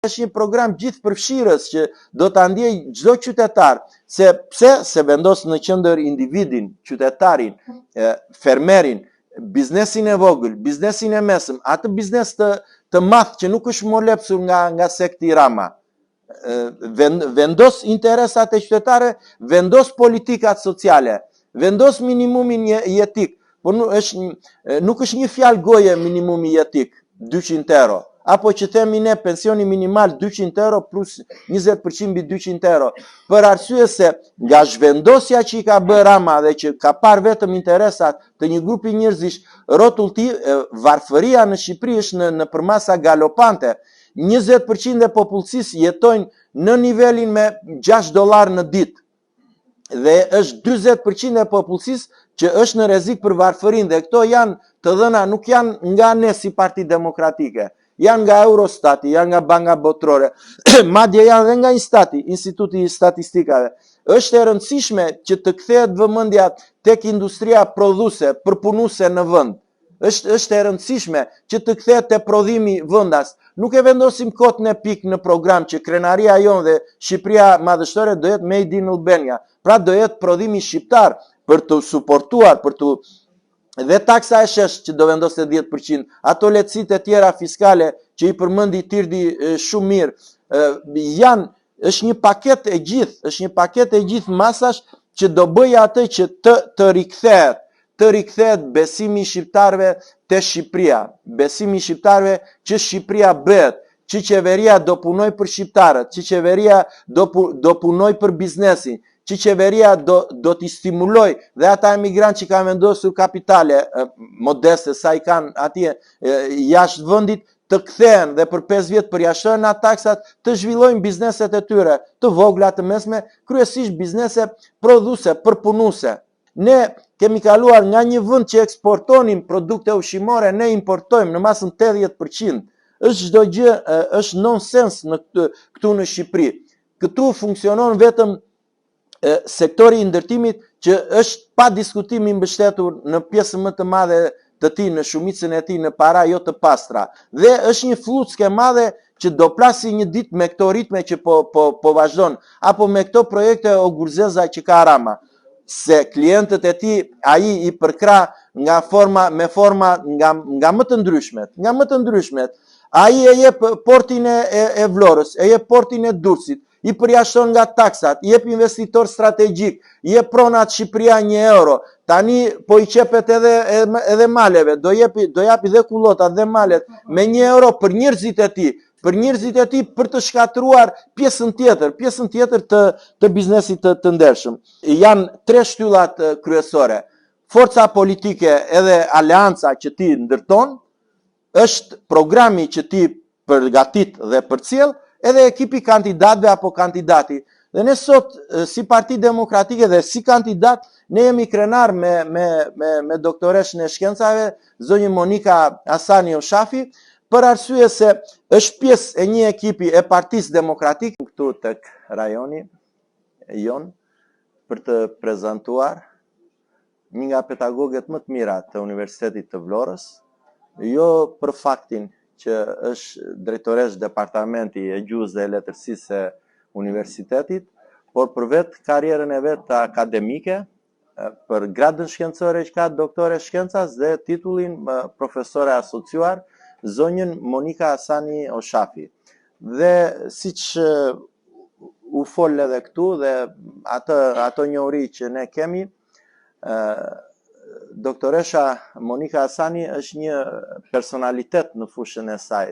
është një program gjithë përfshirës që do ta ndjej çdo qytetar, se vendos në qendër individin, qytetarin, fermerin, biznesin e vogël, biznesin e mesëm, atë biznes të madh që nuk është molepsur nga sekti Rama. Vendos interesat e qytetarëve, vendos politikat sociale, vendos minimumin jetik, por nuk është një fjalë goje minimumi jetik, 200 euro. Apo që themi ne pensioni minimal 200 euro plus 20% mbi 200 euro. Për arsye se nga zhvendosja që i ka bërë Rama dhe që ka parë vetëm interesat të një grupi njerëzish, varfëria në Shqipëri është në përmasa galopante. 20% e popullsisë jetojnë në nivelin me $6 në ditë. Dhe është 40% e popullsisë që është në rrezik për varfërinë, dhe këto janë të dhëna, nuk janë nga ne si Parti Demokratike. Janë nga Eurostati, janë nga Banka Botërore, madje janë dhe nga Instati, Instituti i Statistikave. Është e rëndësishme që të kthehet vëmendja tek industria prodhuese, përpunuese në vend. Është e rëndësishme që të kthehet te prodhimi vendas. Nuk e vendosim kot në pikë në program që krenaria jonë dhe Shqipëria madhështore do jetë Made in Albania. Pra do jetë prodhimi shqiptar për të suportuar, dhe taksa e shesh që do vendosë 10%, ato lehtësitë e tjera fiskale që i përmendi Tirdi shumë mirë, është një paket e gjithë masash që do bëjë atë që të rikthehet besimi shqiptarëve te Shqipëria, besimi shqiptarëve që Shqipëria bëhet, që qeveria do punoj për shqiptarët, që qeveria do punoj për biznesin, që qeveria do t'i stimuloj dhe ata emigrantë që kanë vendosur kapitale modeste sa i kanë atje jashtë vendit, të kthehen dhe për 5 vjet përjashtojnë atë taksat, të zhvillojnë bizneset e tyre, të vogla, të mesme, kryesisht biznese prodhuese, përpunuese. Ne kemi kaluar nga një vend që eksportonim produkte ushqimore, ne importojmë në masën 80%. Është çdo gjë, është nonsens këtu në Shqipëri. Këtu funksionon vetëm sektori i ndërtimit që është pa diskutim i mbështetur në pjesën më të madhe të tij, në shumicën e tij në para jo të pastra. Dhe është një fluckë e madhe që do plasi një ditë me këto ritme që po vazhdon, apo me këto projekte o gurzeza që ka Rama. Se klientët e tij ai i përkra me forma nga më të ndryshmet. Ai e jep portin e Vlorës, e jep portin e Durrësit, i përjashton nga taksat, i jep investitor strategjik, i jep pronat Shqipëria 1 euro. Tani po i qepet edhe maleve, do japi dhe kullotat dhe malet me 1 euro për njerëzit e tij, për të shkatëruar pjesën tjetër të biznesit të ndershëm. Janë 3 shtyllat kryesore. Forca politike edhe aleanca që ti ndërton, është programi që ti përgatit dhe përcjell, edhe ekipi kandidatëve apo kandidati. Dhe ne sot, si Parti Demokratike dhe si kandidat, ne jemi krenar me doktoreshën e shkencave, zonjë Monika Hasani Oshafi, për arsye se është pjesë e një ekipi e Partisë Demokratike këtu tek rajoni jon, për të prezantuar një nga pedagogët më të mira të Universitetit të Vlorës, jo për faktin që është drejtoresh departamenti e gjuhës dhe letërsisë e universitetit, por për vetë karrierën e vetë akademike, për gradën shkencore që ka doktore shkencas dhe titullin profesore asociuar, zonjën Monika Hasani Oshafi. Dhe siç u fol edhe këtu dhe ato njohuri që ne kemi, doktoresha Monika Hasani është një personalitet në fushën e saj.